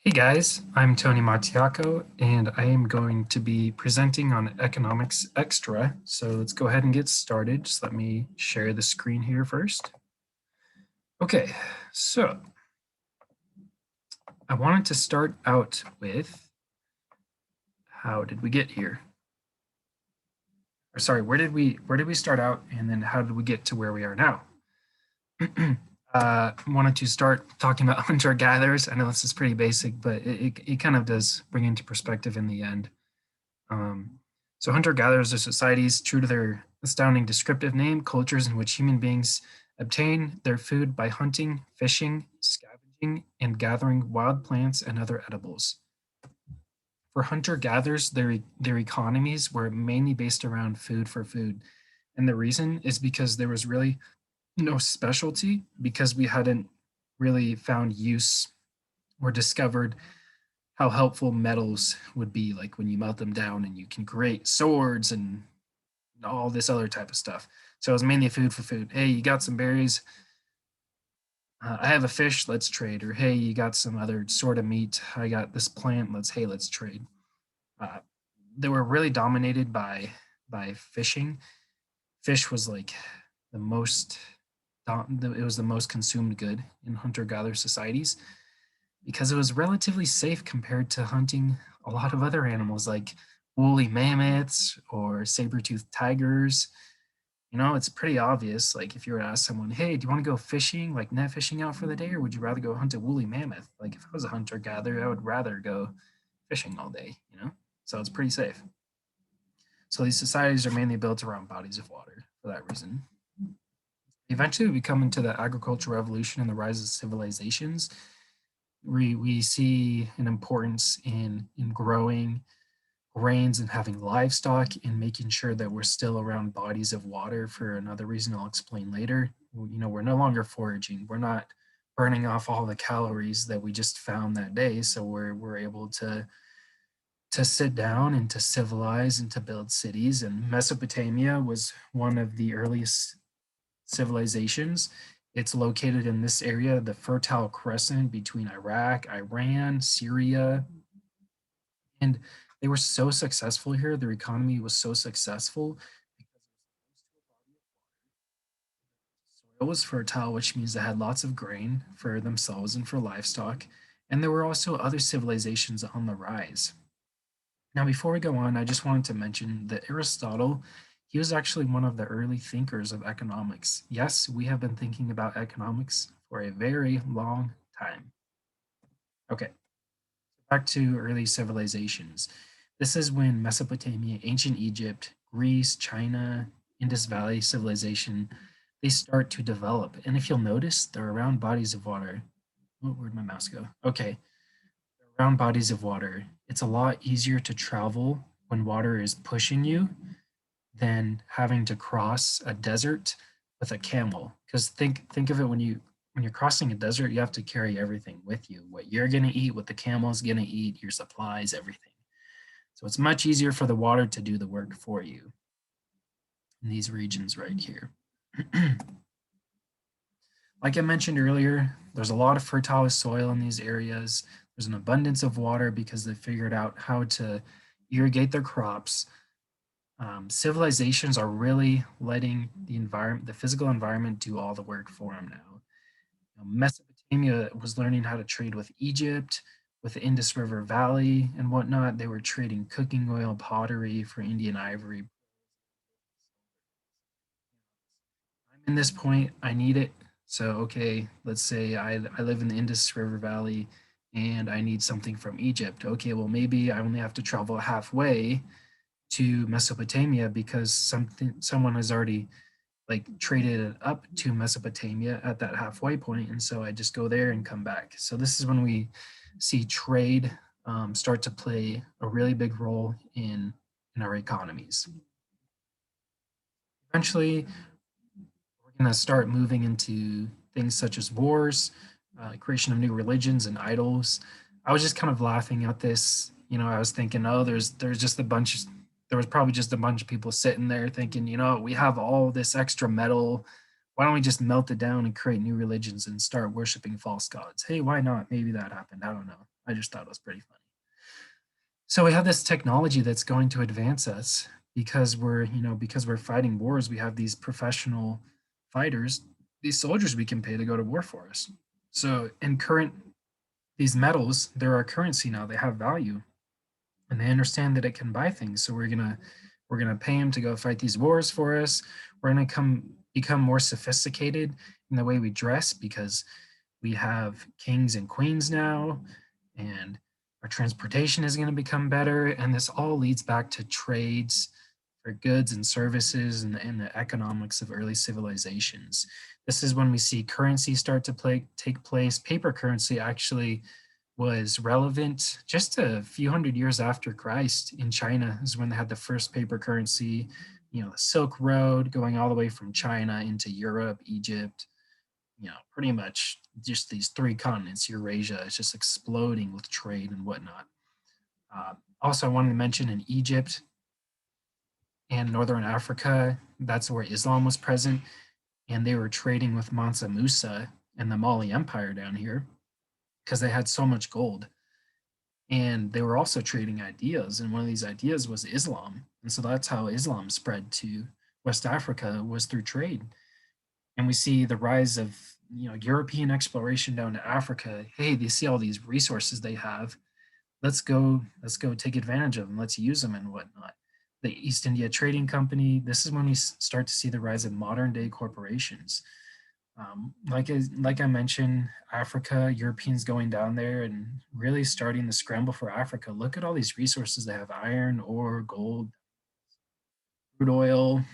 Hey guys, I'm Tony Mattiaco, and I am going to be presenting on Economics Extra. So let's go ahead and get started. Just let me share the screen here first. Okay, so I wanted to start out with how did we get here? Or sorry, where did we start out, and then how did we get to where we are now? Wanted to start talking about hunter-gatherers. I know this is pretty basic, but it kind of does bring into perspective in the end. So hunter-gatherers are societies true to their astounding descriptive name, cultures in which human beings obtain their food by hunting, fishing, scavenging, and gathering wild plants and other edibles. For hunter-gatherers, their economies were mainly based around food for food. And the reason is because there was really no specialty, because we hadn't really found use or discovered how helpful metals would be, like when you melt them down and you can create swords and all this other type of stuff. So it was mainly food for food. Hey, you got some berries? I have a fish, let's trade. Or hey, you got some other sort of meat? I got this plant, let's trade. Uh, they were really dominated by fishing. Fish was like the most it was the most consumed good in hunter-gatherer societies because it was relatively safe compared to hunting a lot of other animals like woolly mammoths or saber-toothed tigers. You know, it's pretty obvious. Like if you were to ask someone, hey, do you want to go fishing, like net fishing out for the day, or would you rather go hunt a woolly mammoth? Like if I was a hunter-gatherer, I would rather go fishing all day, you know? So it's pretty safe. So these societies are mainly built around bodies of water for that reason. Eventually, we come into the agricultural revolution and the rise of civilizations. We see an importance in growing grains and having livestock and making sure that we're still around bodies of water for another reason I'll explain later. You know, we're no longer foraging. We're not burning off all the calories that we just found that day. So we're able to sit down and to civilize and to build cities. And Mesopotamia was one of the earliest civilizations. It's located in this area, the Fertile Crescent between Iraq, Iran, Syria, and they were so successful here. Their economy was so successful because soil was fertile, which means they had lots of grain for themselves and for livestock. And there were also other civilizations on the rise. Now, before we go on, I just wanted to mention that Aristotle, he was actually one of the early thinkers of economics. Yes, we have been thinking about economics for a very long time. Okay, back to early civilizations. This is when Mesopotamia, ancient Egypt, Greece, China, Indus Valley civilization, they start to develop. And if you'll notice, they're around bodies of water. Oh, where'd my mouse go? Okay, around bodies of water. It's a lot easier to travel when water is pushing you than having to cross a desert with a camel. Because think of it, when you're crossing a desert, you have to carry everything with you. What you're gonna eat, what the camel's gonna eat, your supplies, everything. So it's much easier for the water to do the work for you in these regions right here. Like I mentioned earlier, there's a lot of fertile soil in these areas. There's an abundance of water because they figured out how to irrigate their crops. Civilizations are really letting the environment, the physical environment, do all the work for them now. Mesopotamia was learning how to trade with Egypt, with the Indus River Valley and whatnot. They were trading cooking oil, pottery for Indian ivory. I'm in this point, I need it. So, okay, let's say I live in the Indus River Valley and I need something from Egypt. Okay, well, maybe I only have to travel halfway to Mesopotamia because someone has already like traded it up to Mesopotamia at that halfway point, and so I just go there and come back. So this is when we see trade start to play a really big role in our economies. Eventually, we're going to start moving into things such as wars, creation of new religions and idols. I was just kind of laughing at this. You know, I was thinking, oh, there's just a bunch. There was probably just a bunch of people sitting there thinking, you know, we have all this extra metal. Why don't we just melt it down and create new religions and start worshiping false gods? Hey, why not? Maybe that happened. I don't know. I just thought it was pretty funny. So we have this technology that's going to advance us because because we're fighting wars. We have these professional fighters, these soldiers we can pay to go to war for us. So in current these metals, they're our currency now. They have value, and they understand that it can buy things. So we're gonna pay them to go fight these wars for us. We're gonna become more sophisticated in the way we dress because we have kings and queens now, and our transportation is going to become better. And this all leads back to trades for goods and services and the economics of early civilizations. This is when we see currency start to take place. Paper currency actually was relevant just a few hundred years after Christ in China is when they had the first paper currency, the Silk Road going all the way from China into Europe, Egypt, pretty much just these three continents. Eurasia is just exploding with trade and whatnot. Also, I wanted to mention in Egypt and Northern Africa, that's where Islam was present, and they were trading with Mansa Musa and the Mali Empire down here because they had so much gold. And they were also trading ideas, and one of these ideas was Islam. And so that's how Islam spread to West Africa, was through trade. And we see the rise of European exploration down to Africa. Hey, they see all these resources they have. Let's go take advantage of them. Let's use them and whatnot. The East India Trading Company. This is when we start to see the rise of modern day corporations. Like I mentioned, Africa, Europeans going down there and really starting the scramble for Africa. Look at all these resources they have: iron, ore, gold, crude oil,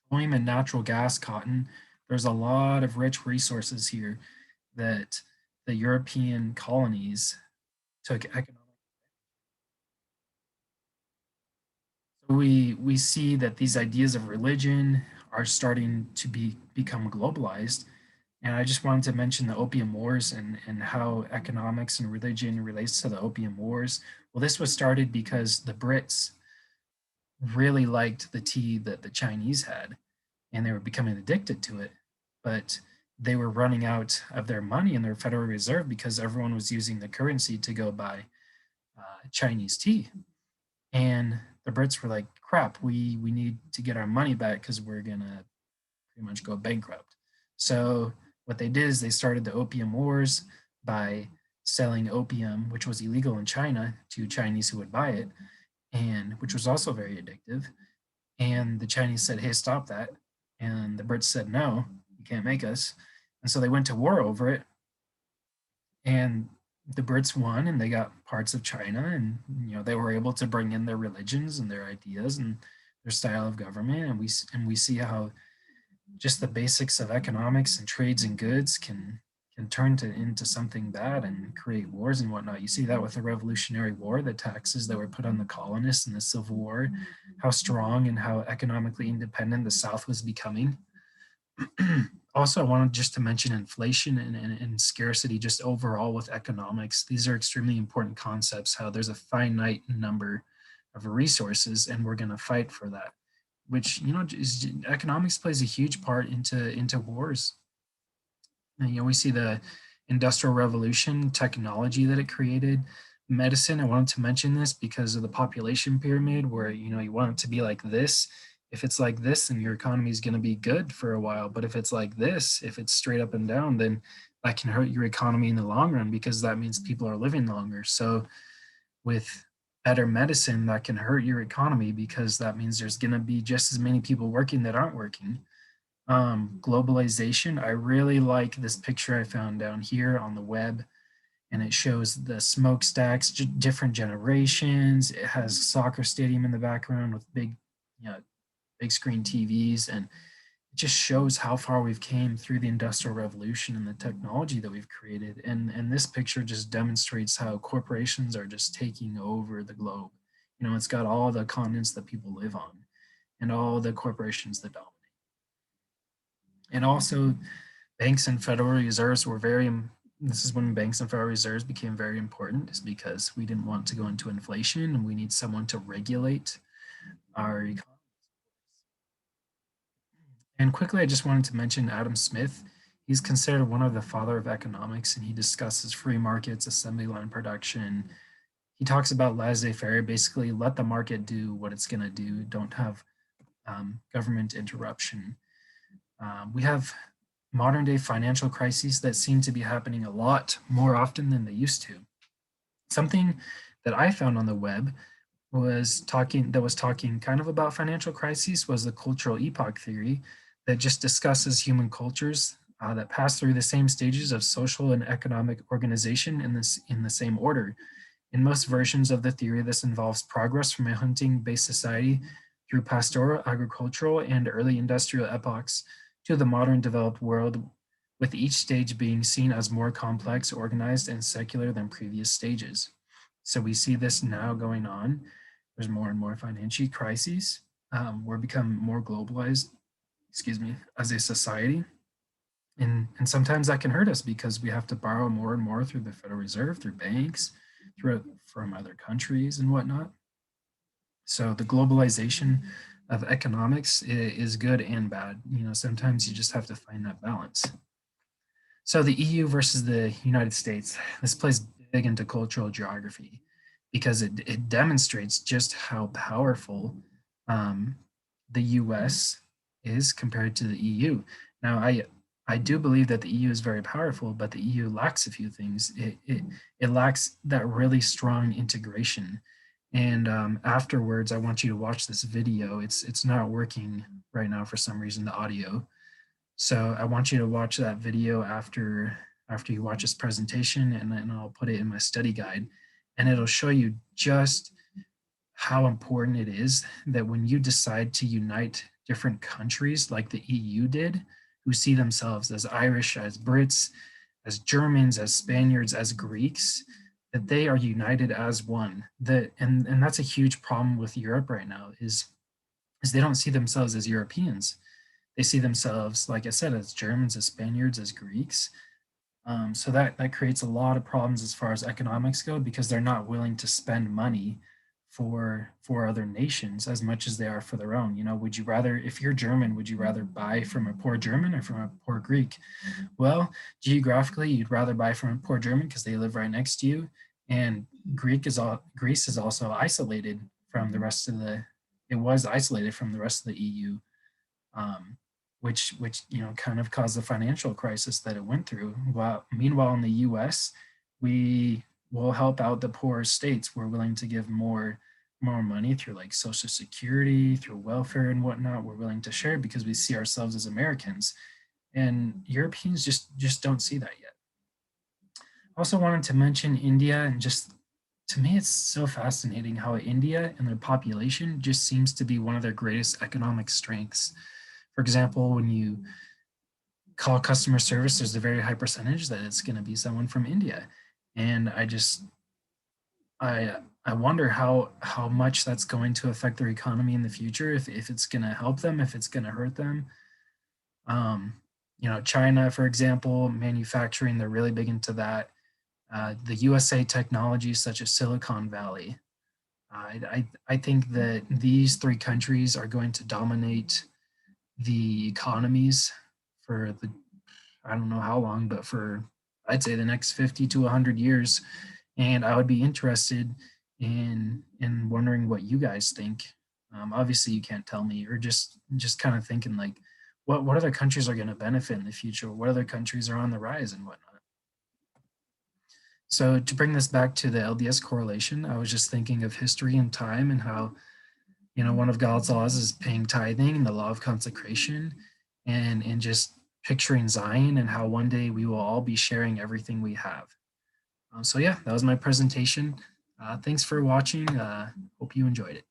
petroleum and natural gas, cotton. There's a lot of rich resources here that the European colonies took economic. So we see that these ideas of religion are starting to become globalized. And I just wanted to mention the Opium Wars and how economics and religion relates to the Opium Wars. Well, this was started because the Brits really liked the tea that the Chinese had, and they were becoming addicted to it. But they were running out of their money in their Federal Reserve because everyone was using the currency to go buy Chinese tea. And the Brits were like, crap, we need to get our money back because we're going to pretty much go bankrupt. So what they did is they started the Opium Wars by selling opium, which was illegal in China, to Chinese who would buy it, and which was also very addictive. And the Chinese said, hey, stop that. And the Brits said, no, you can't make us. And so they went to war over it. And the Brits won and they got parts of China. And, they were able to bring in their religions and their ideas and their style of government. And we see how just the basics of economics and trades and goods can turn into something bad and create wars and whatnot. You see that with the Revolutionary War, the taxes that were put on the colonists in the Civil War, how strong and how economically independent the South was becoming. Also, I wanted just to mention inflation and scarcity just overall with economics. These are extremely important concepts, how there's a finite number of resources and we're going to fight for that, which, economics plays a huge part into wars. And, we see the industrial revolution, technology that it created, medicine. I wanted to mention this because of the population pyramid, where you want it to be like this. If it's like this, then your economy is going to be good for a while. But if it's like this, if it's straight up and down, then that can hurt your economy in the long run because that means people are living longer. So with better medicine, that can hurt your economy because that means there's going to be just as many people working that aren't working. Globalization. I really like this picture I found down here on the web, and it shows the smokestacks, different generations. It has a soccer stadium in the background with big screen TVs, and it just shows how far we've came through the Industrial Revolution and the technology that we've created. And this picture just demonstrates how corporations are just taking over the globe. It's got all the continents that people live on and all the corporations that dominate. And also, banks and Federal Reserves were this is when banks and Federal Reserves became very important, is because we didn't want to go into inflation and we need someone to regulate our economy. And quickly, I just wanted to mention Adam Smith. He's considered one of the father of economics, and he discusses free markets, assembly line production. He talks about laissez-faire, basically let the market do what it's going to do. Don't have government interruption. We have modern day financial crises that seem to be happening a lot more often than they used to. Something that I found on the web was talking kind of about financial crises was the cultural epoch theory that just discusses human cultures that pass through the same stages of social and economic organization in the same order. In most versions of the theory, this involves progress from a hunting-based society through pastoral, agricultural, and early industrial epochs to the modern developed world, with each stage being seen as more complex, organized, and secular than previous stages. So we see this now going on. There's more and more financial crises. We're becoming more globalized, as a society. And sometimes that can hurt us because we have to borrow more and more through the Federal Reserve, through banks, from other countries and whatnot. So the globalization of economics is good and bad. Sometimes you just have to find that balance. So the EU versus the United States, this plays big into cultural geography because it demonstrates just how powerful the US is compared to the EU. Now, I do believe that the EU is very powerful, but the EU lacks a few things. It lacks that really strong integration. And afterwards, I want you to watch this video. It's not working right now for some reason, the audio. So I want you to watch that video after you watch this presentation, and then I'll put it in my study guide, and it'll show you just how important it is that when you decide to unite different countries like the EU did, who see themselves as Irish, as Brits, as Germans, as Spaniards, as Greeks, that they are united as one. And that's a huge problem with Europe right now is they don't see themselves as Europeans. They see themselves, like I said, as Germans, as Spaniards, as Greeks. So that creates a lot of problems as far as economics go because they're not willing to spend money for other nations as much as they are for their own. Would you rather, if you're German, would you rather buy from a poor German or from a poor Greek? Well, geographically, you'd rather buy from a poor German because they live right next to you, and Greece is also isolated from the rest of the. It was isolated from the rest of the EU, which kind of caused the financial crisis that it went through. While meanwhile in the U.S., we will help out the poorer states. We're willing to give more money through like Social Security, through welfare and whatnot. We're willing to share because we see ourselves as Americans, and Europeans just don't see that yet. Also wanted to mention India, and just to me, it's so fascinating how India and their population just seems to be one of their greatest economic strengths. For example, when you call customer service, there's a very high percentage that it's going to be someone from India. And I wonder how much that's going to affect their economy in the future, if it's going to help them, if it's going to hurt them. China, for example, manufacturing, they're really big into that. The USA technologies such as Silicon Valley. I think that these three countries are going to dominate the economies for I don't know how long, but for I'd say the next 50 to 100 years. And I would be interested in wondering what you guys think. Obviously, you can't tell me, or just kind of thinking like, what other countries are going to benefit in the future? What other countries are on the rise and whatnot? So to bring this back to the LDS correlation, I was just thinking of history and time and how, one of God's laws is paying tithing and the law of consecration, and just picturing Zion and how one day we will all be sharing everything we have. So yeah, that was my presentation. Thanks for watching. Hope you enjoyed it.